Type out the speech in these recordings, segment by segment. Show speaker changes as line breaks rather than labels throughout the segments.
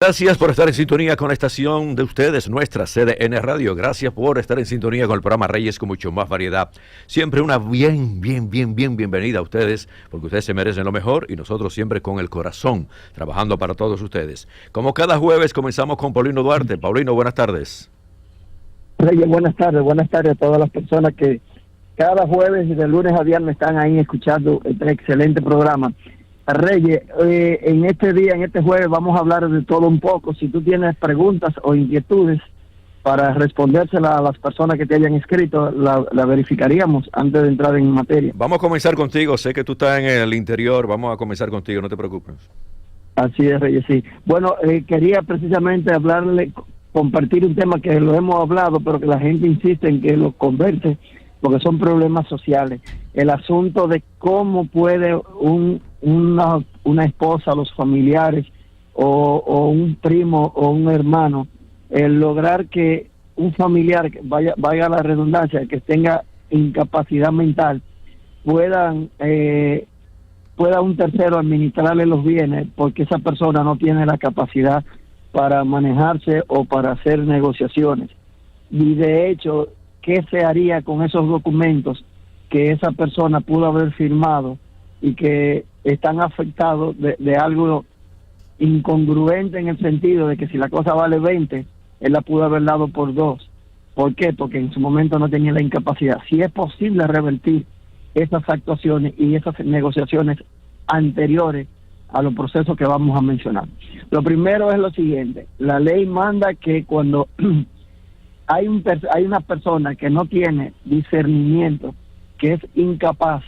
Gracias por estar en sintonía con la estación de ustedes, nuestra CDN Radio. Gracias por estar en sintonía con el programa Reyes con mucho más variedad. Siempre una bienvenida a ustedes, porque ustedes se merecen lo mejor y nosotros siempre con el corazón, trabajando para todos ustedes. Como cada jueves comenzamos con Paulino Duarte. Paulino, buenas tardes.
Reyes, buenas tardes a todas las personas que cada jueves y de lunes a viernes están ahí escuchando este excelente programa. Reyes, en este día, en este jueves, vamos a hablar de todo un poco. Si tú tienes preguntas o inquietudes para respondérselas a las personas que te hayan escrito, la verificaríamos antes de entrar en materia.
Vamos a comenzar contigo. Sé que tú estás en el interior. Vamos a comenzar contigo, no te preocupes.
Así es, Reyes, sí. Bueno, quería precisamente compartir un tema que lo hemos hablado, pero que la gente insiste en que lo converse, porque son problemas sociales. El asunto de cómo puede una esposa, los familiares o un primo o un hermano lograr que un familiar, vaya a la redundancia, que tenga incapacidad mental, pueda un tercero administrarle los bienes porque esa persona no tiene la capacidad para manejarse o para hacer negociaciones. Y de hecho, ¿qué se haría con esos documentos que esa persona pudo haber firmado y que están afectados de algo incongruente en el sentido de que si la cosa vale 20, él la pudo haber dado por 2? ¿Por qué? Porque en su momento no tenía la incapacidad. Si es posible revertir esas actuaciones y esas negociaciones anteriores a los procesos que vamos a mencionar. Lo primero es lo siguiente: la ley manda que cuando hay una persona que no tiene discernimiento, que es incapaz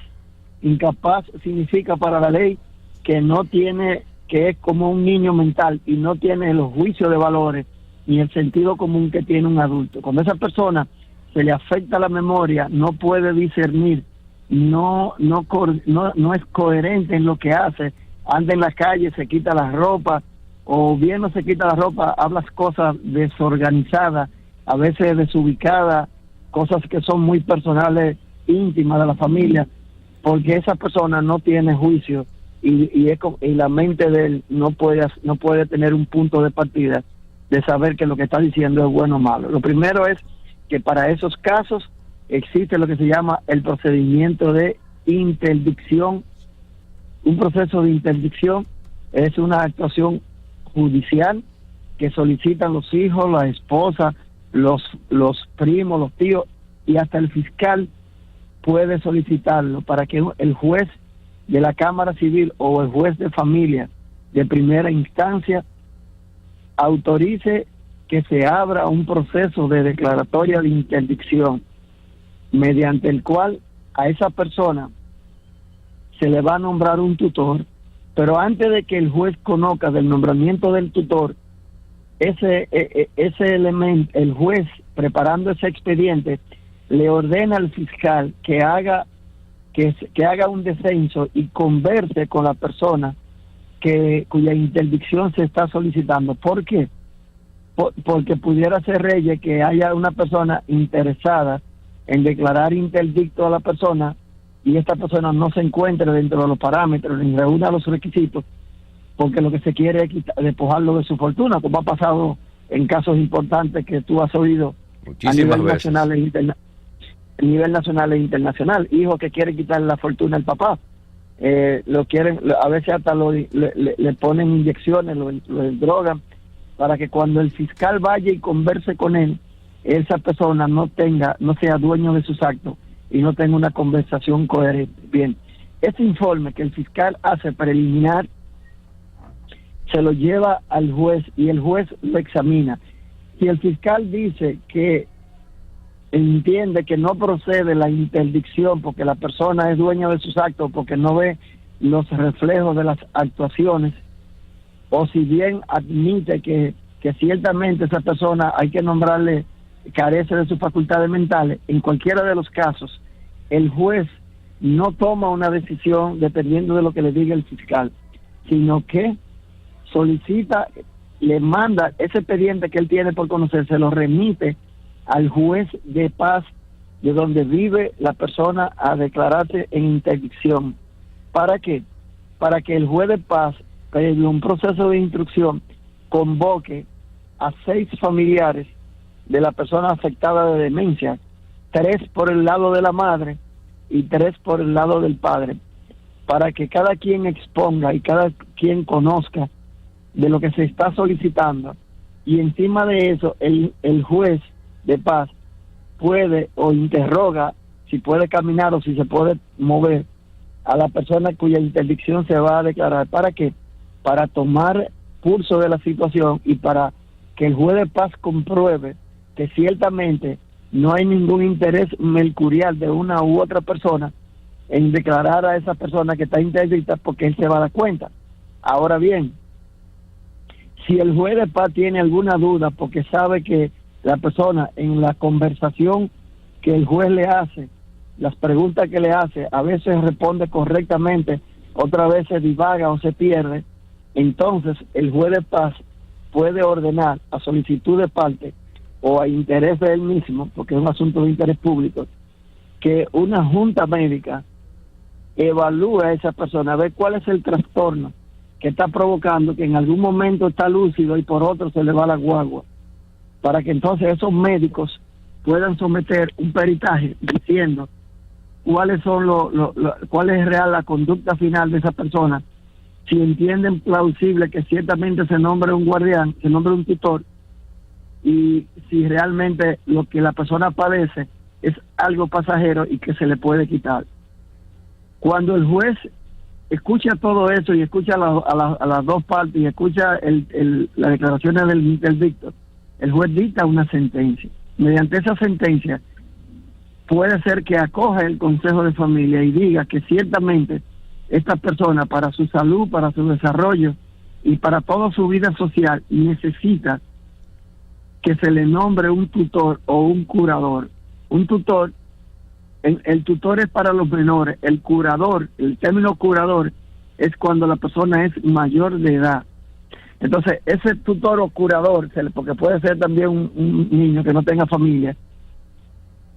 significa para la ley que no tiene, que es como un niño mental y no tiene los juicios de valores ni el sentido común que tiene un adulto. Cuando a esa persona se le afecta la memoria, no puede discernir, no es coherente en lo que hace, anda en la calle, se quita la ropa, o bien no se quita la ropa, habla cosas desorganizadas, a veces desubicadas, cosas que son muy personales, íntimas de la familia, porque esa persona no tiene juicio y la mente de él no puede tener un punto de partida de saber que lo que está diciendo es bueno o malo. Lo primero es que para esos casos existe lo que se llama el procedimiento de interdicción. Un proceso de interdicción es una actuación judicial que solicitan los hijos, la esposa, los primos, los tíos, y hasta el fiscal puede solicitarlo para que el juez de la Cámara Civil o el juez de familia de primera instancia autorice que se abra un proceso de declaratoria de interdicción, mediante el cual a esa persona se le va a nombrar un tutor, pero antes de que el juez conozca del nombramiento del tutor, ese elemento, el juez preparando ese expediente le ordena al fiscal que haga un descenso y converse con la persona cuya interdicción se está solicitando. ¿Por qué? Porque pudiera ser, Reyes, que haya una persona interesada en declarar interdicto a la persona y esta persona no se encuentre dentro de los parámetros ni reúna los requisitos, porque lo que se quiere es despojarlo de su fortuna, como ha pasado en casos importantes que tú has oído a nivel nacional e internacional. Hijos que quieren quitarle la fortuna al papá, lo quieren, a veces hasta le ponen inyecciones, lo drogan, para que cuando el fiscal vaya y converse con él, esa persona no sea dueño de sus actos y no tenga una conversación coherente. Bien, ese informe que el fiscal hace preliminar se lo lleva al juez y el juez lo examina. Si el fiscal dice que entiende que no procede la interdicción porque la persona es dueña de sus actos, porque no ve los reflejos de las actuaciones, o si bien admite que ciertamente esa persona hay que nombrarle, carece de sus facultades mentales, en cualquiera de los casos, el juez no toma una decisión dependiendo de lo que le diga el fiscal, sino que solicita, le manda ese expediente que él tiene por conocer, se lo remite al juez de paz de donde vive la persona a declararse en interdicción. ¿Para qué? Para que el juez de paz, previo un proceso de instrucción, convoque a 6 familiares de la persona afectada de demencia, 3 por el lado de la madre y 3 por el lado del padre, para que cada quien exponga y cada quien conozca de lo que se está solicitando, y encima de eso el juez de paz puede o interroga si puede caminar o si se puede mover a la persona cuya interdicción se va a declarar. ¿Para qué? Para tomar pulso de la situación y para que el juez de paz compruebe que ciertamente no hay ningún interés mercurial de una u otra persona en declarar a esa persona que está interdicta, porque él se va a dar cuenta. Ahora bien, si el juez de paz tiene alguna duda porque sabe que la persona en la conversación que el juez le hace, las preguntas que le hace, a veces responde correctamente, otras veces divaga o se pierde, entonces el juez de paz puede ordenar a solicitud de parte o a interés de él mismo, porque es un asunto de interés público, que una junta médica evalúe a esa persona, a ver cuál es el trastorno que está provocando que en algún momento está lúcido y por otro se le va la guagua, para que entonces esos médicos puedan someter un peritaje diciendo cuáles son cuál es real la conducta final de esa persona, si entienden plausible que ciertamente se nombre un guardián, se nombre un tutor, y si realmente lo que la persona padece es algo pasajero y que se le puede quitar. Cuando el juez escucha todo eso y escucha a las dos partes y escucha las declaraciones del dicto, el juez dicta una sentencia. Mediante esa sentencia puede ser que acoja el Consejo de Familia y diga que ciertamente esta persona, para su salud, para su desarrollo y para toda su vida social, necesita que se le nombre un tutor o un curador. Un tutor, el tutor es para los menores, el curador, el término curador es cuando la persona es mayor de edad. Entonces, ese tutor o curador, porque puede ser también un niño que no tenga familia,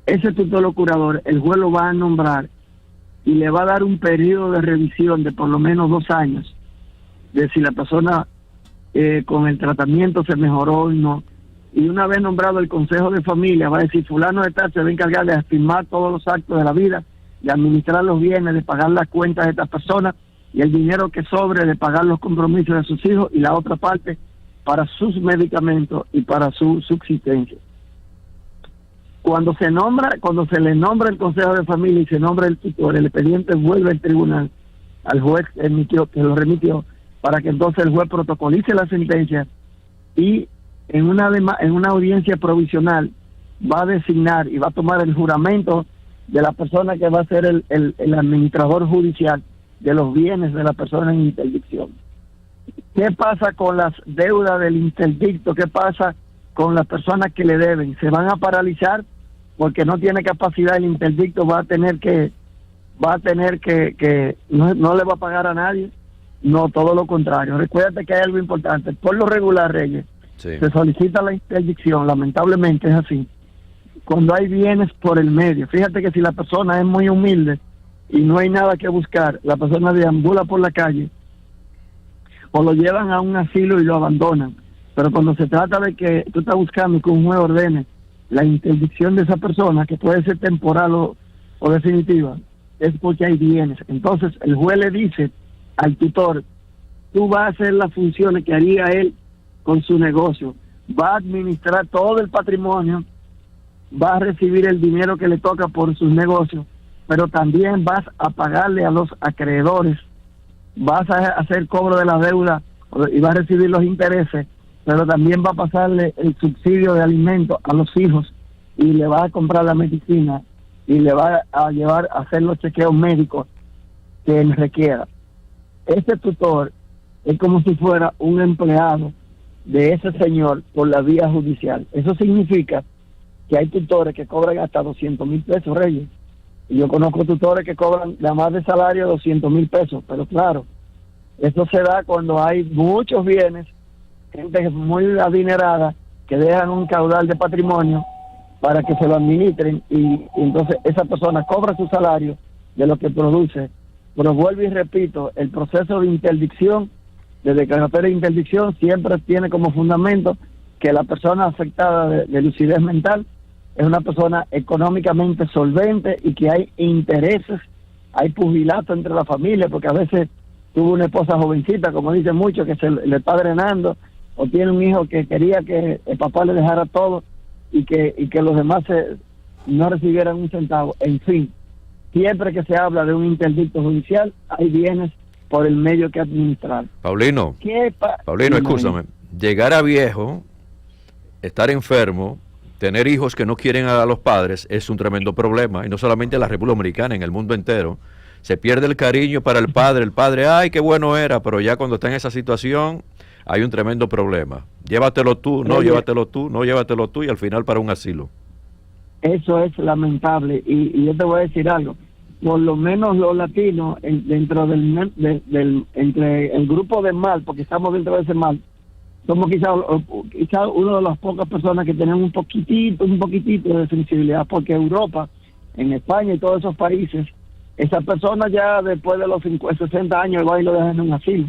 ese tutor o curador, el juez lo va a nombrar y le va a dar un periodo de revisión de por lo menos 2 años, de si la persona con el tratamiento se mejoró o no. Y una vez nombrado el Consejo de Familia, va a decir, fulano de tal se va a encargar de firmar todos los actos de la vida, de administrar los bienes, de pagar las cuentas de estas personas, y el dinero que sobre de pagar los compromisos de sus hijos, y la otra parte para sus medicamentos y para su subsistencia. Cuando se le nombra el Consejo de Familia y se nombra el tutor, el expediente vuelve al tribunal, al juez que lo remitió, para que entonces el juez protocolice la sentencia y en una audiencia provisional va a designar y va a tomar el juramento de la persona que va a ser el administrador judicial de los bienes de la persona en interdicción. ¿Qué pasa con las deudas del interdicto? ¿Qué pasa con las personas que le deben? ¿Se van a paralizar porque no tiene capacidad el interdicto? Va a tener que no le va a pagar a nadie. No, todo lo contrario. Recuérdate que hay algo importante. Por lo regular, Reyes, sí, se solicita la interdicción, lamentablemente es así, cuando hay bienes por el medio. Fíjate que si la persona es muy humilde y no hay nada que buscar, la persona deambula por la calle o lo llevan a un asilo y lo abandonan. Pero cuando se trata de que tú estás buscando que un juez ordene la interdicción de esa persona, que puede ser temporal o definitiva, es porque hay bienes. Entonces el juez le dice al tutor, tú vas a hacer las funciones que haría él con su negocio, va a administrar todo el patrimonio, va a recibir el dinero que le toca por sus negocios, pero también vas a pagarle a los acreedores, vas a hacer cobro de la deuda y va a recibir los intereses, pero también va a pasarle el subsidio de alimentos a los hijos y le va a comprar la medicina y le va a llevar a hacer los chequeos médicos que él requiera. Este tutor es como si fuera un empleado de ese señor por la vía judicial. Eso significa que hay tutores que cobran hasta 200,000 pesos, Reyes. Y yo conozco tutores que cobran nada más de salario 200,000 pesos, pero claro, eso se da cuando hay muchos bienes, gente muy adinerada que dejan un caudal de patrimonio para que se lo administren y entonces esa persona cobra su salario de lo que produce. Pero vuelvo y repito, el proceso de interdicción de declaratoria de interdicción siempre tiene como fundamento que la persona afectada de lucidez mental es una persona económicamente solvente y que hay intereses, hay pugilato entre la familia, porque a veces tuvo una esposa jovencita, como dicen muchos, que se le está drenando, o tiene un hijo que quería que el papá le dejara todo y que los demás no recibieran un centavo. En fin, siempre que se habla de un interdicto judicial, hay bienes por el medio que administrar.
Paulino, escúchame, llegar a viejo, estar enfermo, tener hijos que no quieren a los padres es un tremendo problema, y no solamente en la República Dominicana, en el mundo entero. Se pierde el cariño para el padre, ay, qué bueno era, pero ya cuando está en esa situación hay un tremendo problema. Llévatelo tú, no llévatelo tú, no llévatelo tú, y al final para un asilo. Eso es lamentable, y yo te voy a decir algo, por lo menos los latinos, dentro entre el grupo de mal, porque estamos dentro de ese mal, somos quizá una de las pocas personas que tenemos un poquitito de sensibilidad, porque Europa, en España y todos esos países, esas personas ya después de los 60 años van y lo dejan en un asilo.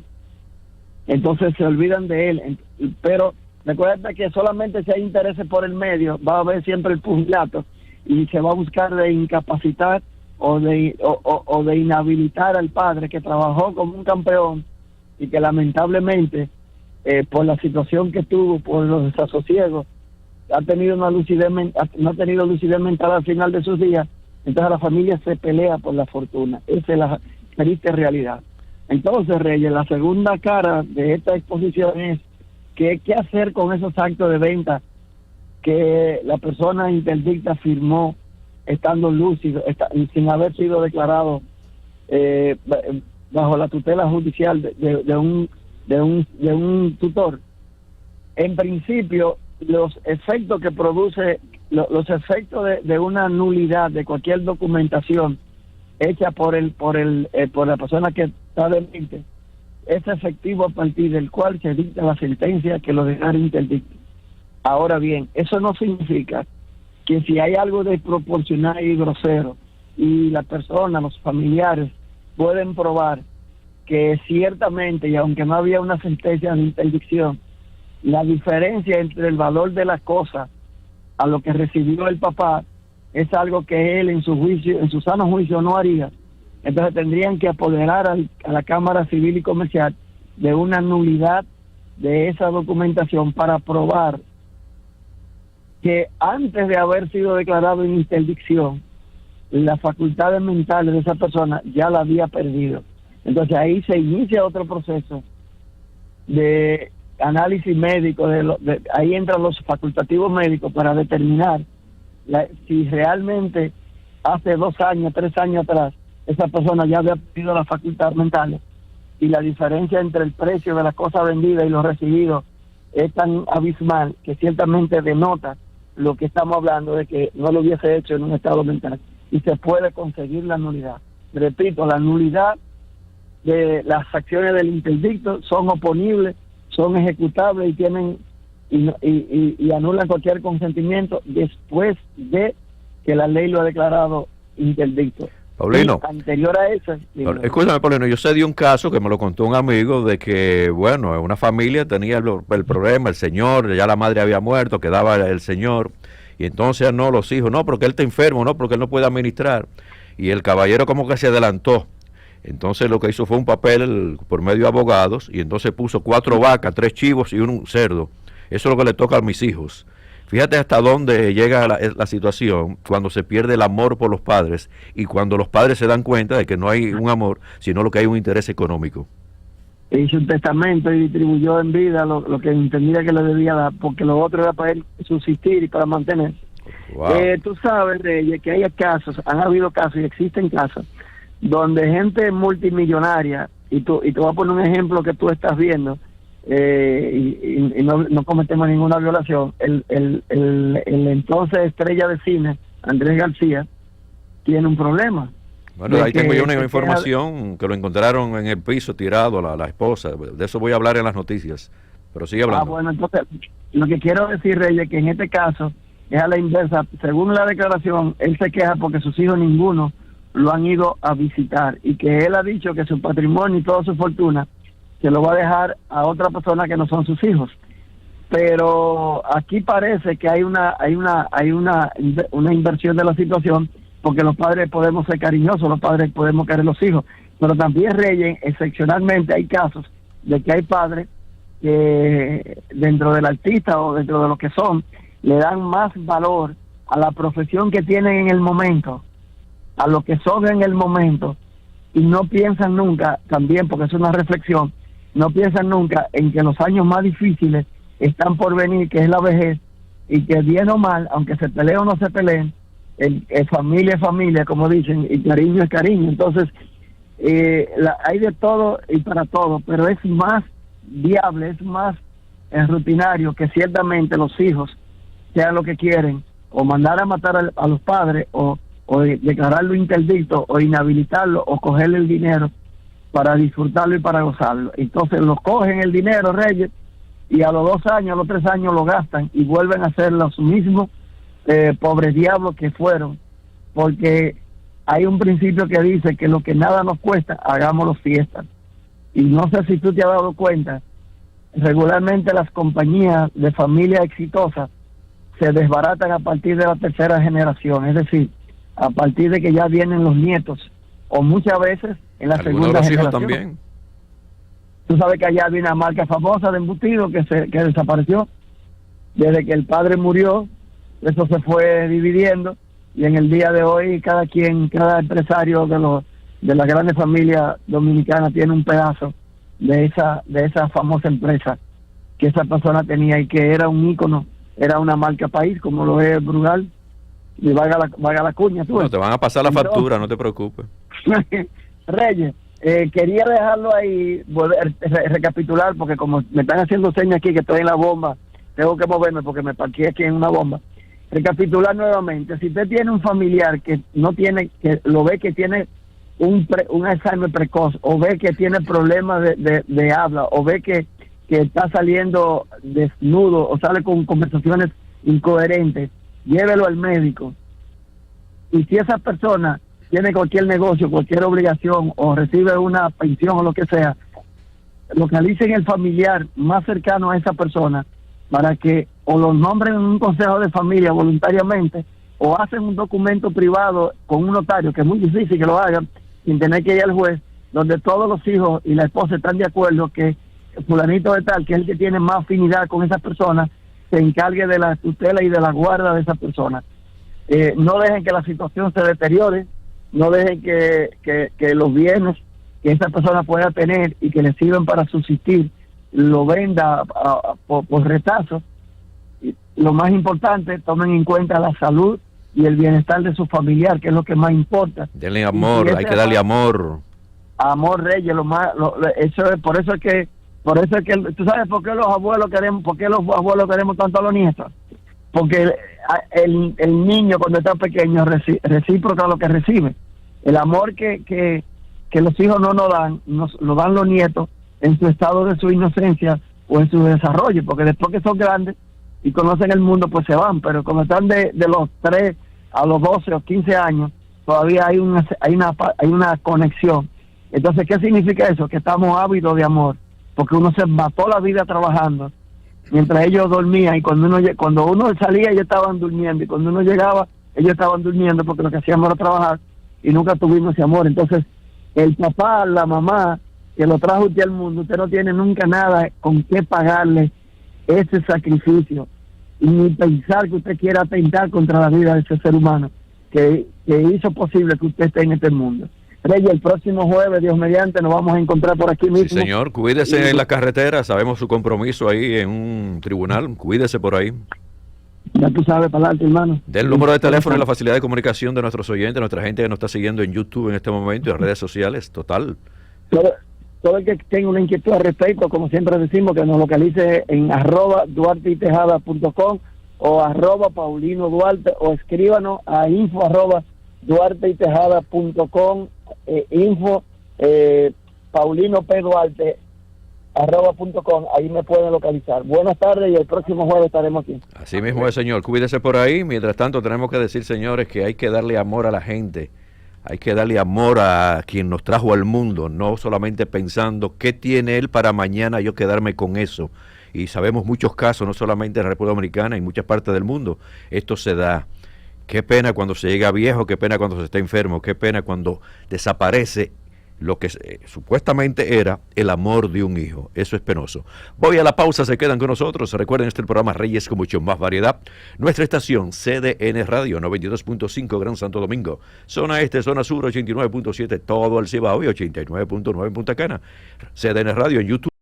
Entonces se olvidan de él. Pero recuerda que solamente si hay intereses por el medio, va a haber siempre el pugilato y se va a buscar de incapacitar o de inhabilitar al padre que trabajó como un campeón y que lamentablemente por la situación que tuvo, por los desasosiegos, no ha tenido lucidez mental al final de sus días. Entonces la familia se pelea por la fortuna. Esa es la triste realidad. Entonces, Reyes, la segunda cara de esta exposición es qué hacer con esos actos de venta que la persona interdicta firmó estando lúcido, sin haber sido declarado bajo la tutela judicial de un tutor. En principio, los efectos que produce, los efectos de una nulidad de cualquier documentación hecha por la persona que está demente, es efectivo a partir del cual se dicta la sentencia que lo declara interdicto. Ahora bien, eso no significa que si hay algo desproporcional y grosero y la persona, los familiares pueden probar que ciertamente, y aunque no había una sentencia de interdicción, la diferencia entre el valor de la cosa a lo que recibió el papá es algo que él en su sano juicio no haría. Entonces tendrían que apoderar a la Cámara Civil y Comercial de una nulidad de esa documentación para probar que antes de haber sido declarado en interdicción, las facultades mentales de esa persona ya la había perdido. Entonces ahí se inicia otro proceso de análisis médico, ahí entran los facultativos médicos para determinar si realmente hace 2 años, 3 años atrás, esa persona ya había perdido las facultades mentales, y la diferencia entre el precio de las cosas vendidas y los recibidos es tan abismal que ciertamente denota lo que estamos hablando de que no lo hubiese hecho en un estado mental, y se puede conseguir la nulidad. Repito, la nulidad de las acciones del interdicto son oponibles, son ejecutables y tienen y anulan cualquier consentimiento después de que la ley lo ha declarado interdicto. Paulino, y anterior a eso, escúchame, Paulino, yo sé de un caso que me lo contó un amigo de que, bueno, una familia tenía el problema, el señor, ya la madre había muerto, quedaba el señor, y entonces no, los hijos, no, porque él está enfermo, no, porque él no puede administrar, y el caballero como que se adelantó. Entonces lo que hizo fue un papel por medio de abogados, y entonces puso 4 vacas, 3 chivos y un cerdo. Eso es lo que le toca a mis hijos. Fíjate hasta dónde llega la situación cuando se pierde el amor por los padres y cuando los padres se dan cuenta de que no hay un amor, sino lo que hay un interés económico. Hizo un testamento y distribuyó en vida lo que entendía que le debía dar, porque lo otro era para él subsistir y para mantener. Wow. Tú sabes, Reyes, que hay casos, han habido casos y existen casos donde gente multimillonaria, y te voy a poner un ejemplo que tú estás viendo, y no cometemos ninguna violación. El entonces estrella de cine, Andrés García, tiene un problema. Bueno, ahí tengo yo una información que lo encontraron en el piso tirado la esposa. De eso voy a hablar en las noticias, pero sigue hablando. Bueno, entonces lo que quiero decir, Reyes, que en este caso es a la inversa. Según la declaración, él se queja porque sus hijos ninguno lo han ido a visitar, y que él ha dicho que su patrimonio y toda su fortuna
se lo va a dejar a otra persona que no son sus hijos. Pero aquí parece que hay una inversión de la situación, porque los padres podemos ser cariñosos, los padres podemos querer los hijos, pero también, Reyes, excepcionalmente hay casos de que hay padres que dentro del artista o dentro de lo que son, le dan más valor a la profesión que tienen en el momento, a lo que son en el momento, y no piensan nunca, también porque es una reflexión, no piensan nunca en que los años más difíciles están por venir, que es la vejez, y que bien o mal, aunque se peleen o no se peleen, familia es familia, como dicen, y cariño es cariño. Entonces, hay de todo y para todo, pero es más viable, es más rutinario que ciertamente los hijos sean lo que quieren, o mandar a matar a los padres, o declararlo interdicto, o inhabilitarlo, o cogerle el dinero para disfrutarlo y para gozarlo. Entonces los cogen el dinero, Reyes, y a los 2 años, a los 3 años lo gastan y vuelven a ser los mismos pobres diablos que fueron, porque hay un principio que dice que lo que nada nos cuesta, hagámoslo fiesta. Y no sé si tú te has dado cuenta, regularmente las compañías de familia exitosas se desbaratan a partir de la tercera generación, es decir, a partir de que ya vienen los nietos, o muchas veces en la segunda generación. Hijos también. Tú sabes que allá había una marca famosa de embutido que desapareció. Desde que el padre murió, eso se fue dividiendo, y en el día de hoy cada empresario de las grandes familias dominicanas tiene un pedazo de esa famosa empresa que esa persona tenía y que era un ícono, era una marca país, como lo es Brugal, y valga la cuña.
No, te van a pasar la factura, no te preocupes.
Reyes, quería dejarlo ahí, recapitular, porque como me están haciendo señas aquí que estoy en la bomba, tengo que moverme porque me parqué aquí en una bomba. Recapitular nuevamente, si usted tiene un familiar que no tiene, que lo ve que tiene un Alzheimer precoz, o ve que tiene problemas de habla, o ve que está saliendo desnudo, o sale con conversaciones incoherentes, llévelo al médico. Y si esa persona tiene cualquier negocio, cualquier obligación, o recibe una pensión o lo que sea, localicen el familiar más cercano a esa persona para que o los nombren en un consejo de familia voluntariamente, o hacen un documento privado con un notario, que es muy difícil que lo hagan sin tener que ir al juez, donde todos los hijos y la esposa están de acuerdo que fulanito de tal, que es el que tiene más afinidad con esa persona, se encargue de la tutela y de la guarda de esa persona. No dejen que la situación se deteriore, no dejen que los bienes que esa persona pueda tener y que le sirven para subsistir lo venda por retazo. Lo más importante, tomen en cuenta la salud y el bienestar de su familiar, que es lo que más importa.
Denle amor, hay que darle amor.
Amor, Reyes, por eso es que tú sabes por qué los abuelos queremos tanto a los nietos, porque el niño cuando está pequeño recíproca lo que recibe. El amor que los hijos no nos dan, lo dan los nietos en su estado de su inocencia o en su desarrollo, porque después que son grandes y conocen el mundo, pues se van, pero cuando están de los 3 a los 12 o 15 años, todavía hay una conexión. Entonces, ¿qué significa eso? Que estamos ávidos de amor, porque uno se mató la vida trabajando mientras ellos dormían, y cuando uno salía ellos estaban durmiendo, y cuando uno llegaba ellos estaban durmiendo, porque lo que hacíamos era trabajar y nunca tuvimos ese amor. Entonces, el papá, la mamá que lo trajo usted al mundo, usted no tiene nunca nada con qué pagarle ese sacrificio, y ni pensar que usted quiera atentar contra la vida de ese ser humano que hizo posible que usted esté en este mundo. Reyes, el próximo jueves, Dios mediante, nos vamos a encontrar por aquí mismo.
Sí, señor, cuídese en la carretera, sabemos su compromiso ahí en un tribunal, cuídese por ahí.
Ya tú sabes, para adelante, hermano.
Del número de teléfono y la facilidad de comunicación de nuestros oyentes, nuestra gente que nos está siguiendo en YouTube en este momento y en redes sociales, total.
Todo el que tenga una inquietud al respecto, como siempre decimos, que nos localice en @duarteytejada.com o @paulino_duarte, o escríbanos a info@duarteytejada.com, info Paulino P. Duarte @.com, ahí me pueden localizar. Buenas tardes, y el próximo jueves estaremos aquí.
Así mismo es, señor, cuídese por ahí. Mientras tanto tenemos que decir, señores, que hay que darle amor a la gente, Hay que darle amor a quien nos trajo al mundo, no solamente pensando qué tiene él para mañana yo quedarme con eso. Y sabemos muchos casos, no solamente en la República Dominicana, en muchas partes del mundo, esto se da. Qué pena cuando se llega viejo, qué pena cuando se está enfermo, qué pena cuando desaparece lo que supuestamente era el amor de un hijo. Eso es penoso. Voy a la pausa, se quedan con nosotros. Recuerden, este es el programa Reyes con mucho más variedad. Nuestra estación CDN Radio 92.5 Gran Santo Domingo. Zona Este, Zona Sur 89.7, todo el Cibao y 89.9 en Punta Cana. CDN Radio en YouTube.